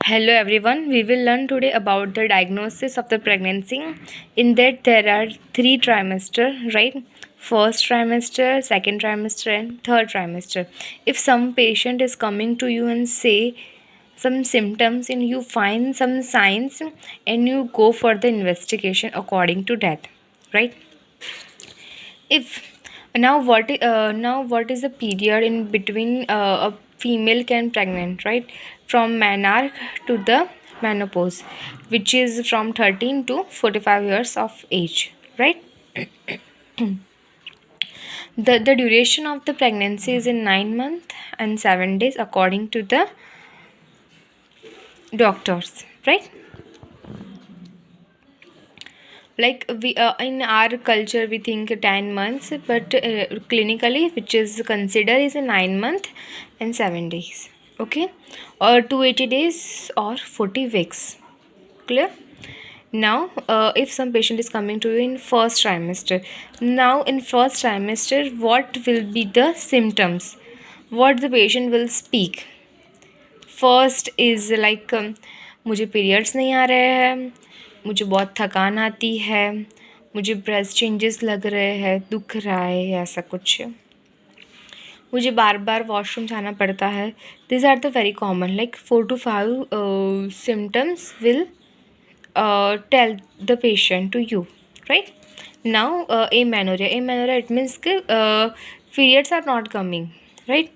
Hello everyone, we will learn today about the diagnosis of the pregnancy. In that there are three trimester, right? First trimester, second trimester and third trimester. If some patient is coming to you and say some symptoms and you find some signs and you go for the investigation according to that, right? If now what is the period in between a female can pregnant, right? From menarche to the menopause, which is from 13 to 45 years of age, right? The duration of the pregnancy is in 9 months and 7 days according to the doctors, right? Like we in our culture we think 10 months, but clinically which is considered is a 9 month and 7 days, okay, or 280 days or 40 weeks. Clear? Now if some patient is coming to you in first trimester, now in first trimester what will be the symptoms, what the patient will speak? First is like मुझे periods नहीं आ रहे हैं, मुझे बहुत थकान आती है, मुझे ब्रेस्ट चेंजेस लग रहे हैं, दुख रहा है, ऐसा कुछ, मुझे बार बार वॉशरूम जाना पड़ता है. This are the very common, like 4 to 5 symptoms will tell the patient to you, right? Now amenorrhea, it means periods are not coming, right?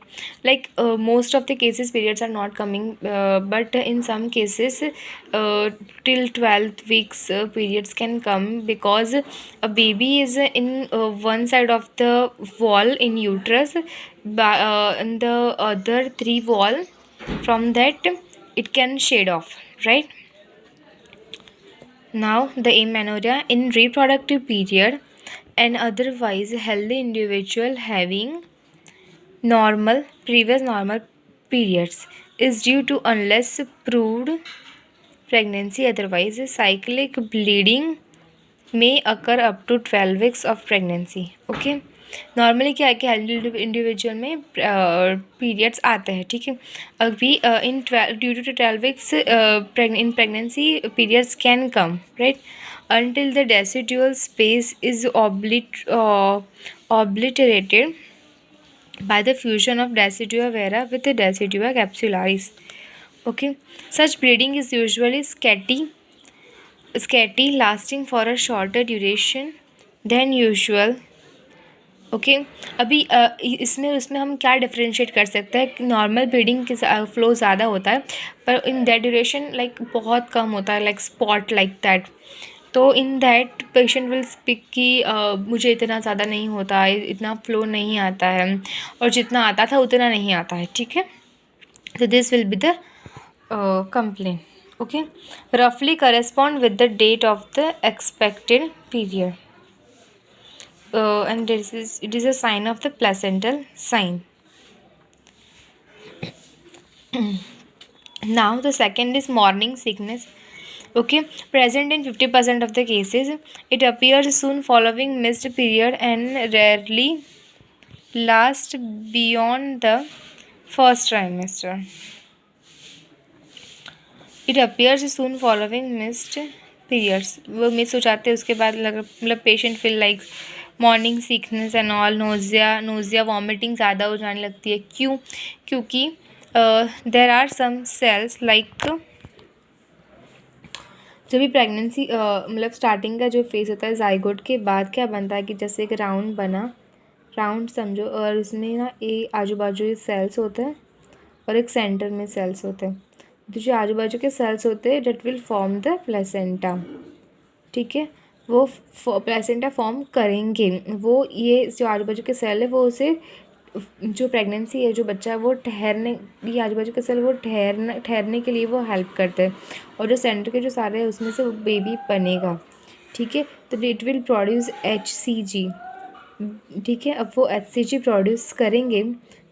Like most of the cases periods are not coming, but in some cases till 12 weeks periods can come, because a baby is in one side of the wall in uterus, and the other three wall from that it can shed off, right? Now, the amenorrhea in reproductive period, an otherwise healthy individual having previous normal periods is due to unless proved pregnancy. Otherwise, cyclic bleeding may occur up to 12 weeks of pregnancy. Okay. Normally क्या है कि healthy individual में periods आते हैं, ठीक है. अभी in due to 12 weeks in pregnancy periods can come, right, until the decidual space is obliterated by the fusion of decidua vera with the decidua capsularis. Okay, such bleeding is usually scatty, lasting for a shorter duration than usual. Okay अभी इसमें उसमें हम क्या differentiate कर सकते हैं कि normal bleeding के फ्लो ज़्यादा होता है, पर इन दैट ड्यूरेशन लाइक बहुत कम होता है, लाइक स्पॉट लाइक दैट. तो in that patient will speak कि मुझे इतना ज़्यादा नहीं होता है, इतना फ्लो नहीं आता है, और जितना आता था उतना नहीं आता है, ठीक है. तो this will be the complain. Okay, रफली correspond with the date of the expected period. And it is a sign of the placental sign. Now the second is morning sickness. Okay, present in 50% of the cases. It appears soon following missed period and rarely lasts beyond the first trimester. It appears soon following missed periods. वो miss हो जाते हैं, उसके बाद मतलब patient feel like morning sickness and all, nausea vomiting ज़्यादा हो जाने लगती है. क्यों? क्योंकि there are some cells like जब भी प्रेगनेंसी मतलब स्टार्टिंग का जो फेस होता है जाइगोट के बाद क्या बनता है कि जैसे एक राउंड बना, राउंड समझो, और उसमें ना आजू बाजू सेल्स होते हैं और एक सेंटर में सेल्स होते हैं. तो जो आजू बाजू के सेल्स होते हैं that will form the placenta, ठीक है. वो प्लेसेंटा फॉर्म करेंगे, वो ये जो आजू बाजू के सेल है वो उसे जो प्रेगनेंसी है, जो बच्चा है वो ठहरने, ये आजू बाजू के सेल वो ठहरने के लिए वो हेल्प करते हैं, और जो सेंटर के जो सारे हैं उसमें से वो बेबी बनेगा, ठीक है. तो इट विल प्रोड्यूस HCG, ठीक है. अब वो HCG प्रोड्यूस करेंगे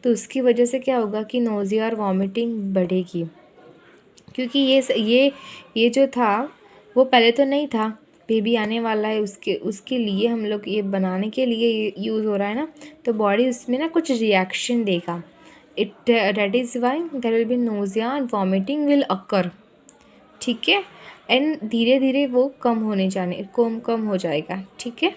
तो उसकी वजह से क्या होगा कि नोजिया और वॉमिटिंग बढ़ेगी, क्योंकि ये जो था वो पहले तो नहीं था, बेबी आने वाला है, उसके लिए हम लोग ये बनाने के लिए यूज़ हो रहा है ना, तो बॉडी उसमें ना कुछ रिएक्शन देगा. That is why there will be nausea and vomiting will occur. ठीक है, एंड धीरे धीरे वो कम हो जाएगा, ठीक है।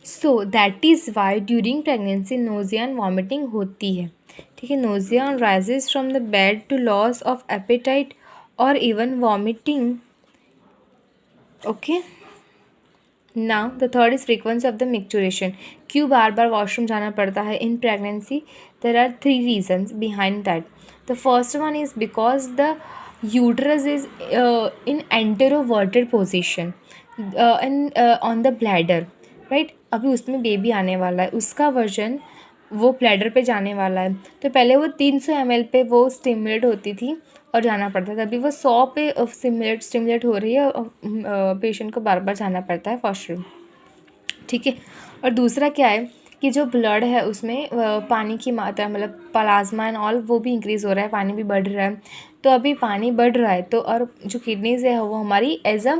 So that is why during pregnancy nausea and vomiting होती है, ठीक है। Nausea rises from the bed to loss of appetite और even vomiting, okay. Now the third is frequency of the micturition. क्यों बार बार वॉशरूम जाना पड़ता है in pregnancy? There are 3 reasons behind that. The first one is because the uterus is in anteverted position and on the bladder, right. अभी उसमें baby आने वाला है, उसका वर्जन वो ब्लैडर पे जाने वाला है। तो पहले वो 300 ml पे वो स्टिमुलेट होती थी और जाना पड़ता था, अभी वो 100 पे स्टिमुलेट हो रही है और पेशेंट को बार बार जाना पड़ता है वॉशरूम, ठीक है। और दूसरा क्या है कि जो ब्लड है उसमें पानी की मात्रा, मतलब प्लाज्मा एंड ऑल, वो भी इंक्रीज़ हो रहा है, पानी भी बढ़ रहा है। तो अभी पानी बढ़ रहा है तो, और जो किडनीज़ है वो हमारी एज अ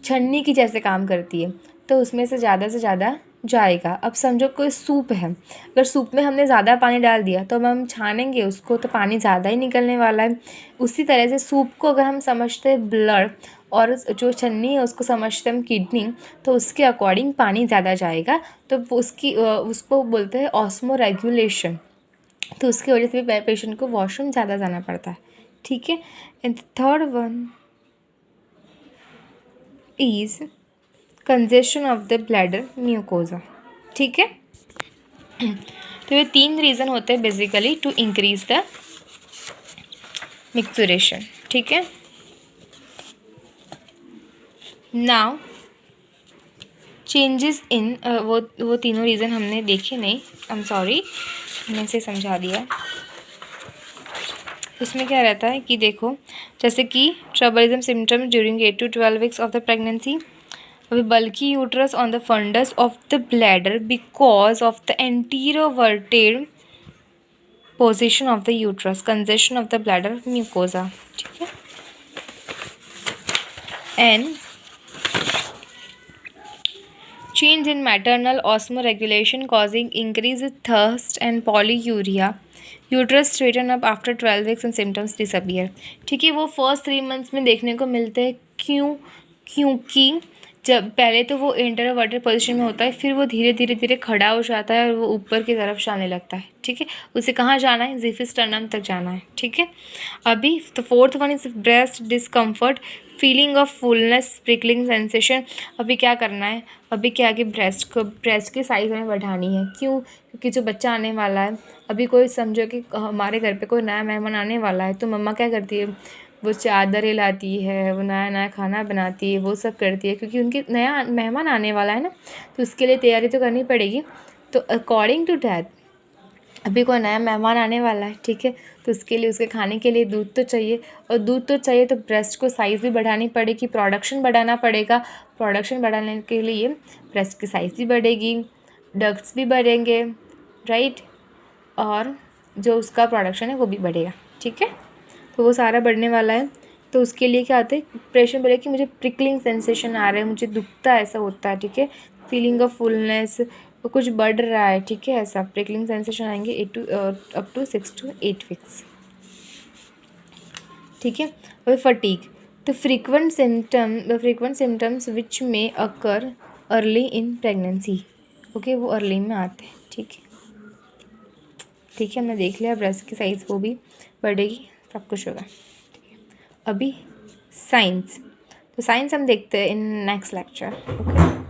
छन्नी की जैसे काम करती है, तो उसमें से ज़्यादा जाएगा। अब समझो कोई सूप है, अगर सूप में हमने ज़्यादा पानी डाल दिया तो अब हम छानेंगे उसको तो पानी ज़्यादा ही निकलने वाला है। उसी तरह से सूप को अगर हम समझते हैं ब्लड और जो छन्नी है उसको समझते हैं हम किडनी, तो उसके अकॉर्डिंग पानी ज़्यादा जाएगा, तो उसको बोलते हैं ऑस्मो रेगुलेशन। तो उसकी वजह से भी पेशेंट को वॉशरूम ज़्यादा जाना पड़ता है, ठीक है। And third one is congestion of the bladder mucosa, ठीक है। तो ये 3 रीज़न होते हैं basically to increase the micturition, ठीक है। नाउ चेंजेस इन वो तीनों रीज़न हमने देखे नहीं, आई एम सॉरी, मैंने से समझा दिया। उसमें क्या रहता है कि देखो, जैसे कि ट्रबलिज्म symptom during 8 to 12 weeks of the pregnancy, bulky uterus on the fundus of the bladder because of the anteroverted position of the uterus, congestion of the bladder mucosa, ठीक है। and change in maternal osmoregulation causing increased thirst and polyuria, uterus straighten up after 12 weeks and symptoms disappear, ठीक है। वो first 3 months में देखने को मिलते हैं, क्योंकि जब पहले तो वो इंटरवर्टेड पोजीशन में होता है, फिर वो धीरे धीरे खड़ा हो जाता है और वो ऊपर की तरफ जाने लगता है, ठीक है। उसे कहाँ जाना है? ज़िफिस्टर्नम तक जाना है, ठीक है। अभी तो fourth one is breast discomfort, feeling of fullness, prickling sensation. अभी क्या करना है? अभी क्या कि ब्रेस्ट की साइज़ हमें बढ़ानी है। क्यों? क्योंकि जो बच्चा आने वाला है, अभी कोई समझो कि हमारे घर पे कोई नया मेहमान आने वाला है, तो मम्मा क्या करती है? वो चादरें लाती है, वो नया खाना बनाती है, वो सब करती है, क्योंकि उनके नया मेहमान आने वाला है ना, तो उसके लिए तैयारी तो करनी पड़ेगी। तो अकॉर्डिंग टू दैट अभी कोई नया मेहमान आने वाला है, ठीक है, तो उसके लिए उसके खाने के लिए दूध तो चाहिए, और दूध तो चाहिए तो ब्रेस्ट को साइज़ भी बढ़ानी पड़ेगी, प्रोडक्शन बढ़ाना पड़ेगा। प्रोडक्शन बढ़ाने के लिए ब्रेस्ट की साइज़ भी बढ़ेगी, डक्ट्स भी बढ़ेंगे, राइट, और जो उसका प्रोडक्शन है वो भी बढ़ेगा, ठीक है। तो वो सारा बढ़ने वाला है, तो उसके लिए क्या होता है? पेशेंट बोले कि मुझे प्रिकलिंग सेंसेशन आ रहा है, मुझे दुखता है, ऐसा होता है, ठीक है। फीलिंग ऑफ फुलनेस, कुछ बढ़ रहा है, ठीक है, ऐसा प्रिकलिंग सेंसेशन आएंगे अप टू 6 to 8 वीक्स, ठीक है। और fatigue, the frequent symptoms which में अकर अर्ली इन प्रेगनेंसी, ओके, वो अर्ली में आते हैं, ठीक है, ठीक है। हमने देख लिया ब्रेस्ट की साइज़ वो भी बढ़ेगी, सब कुछ होगा, ठीक है। अभी साइंस, तो साइंस हम देखते हैं इन नेक्स्ट लेक्चर, ओके।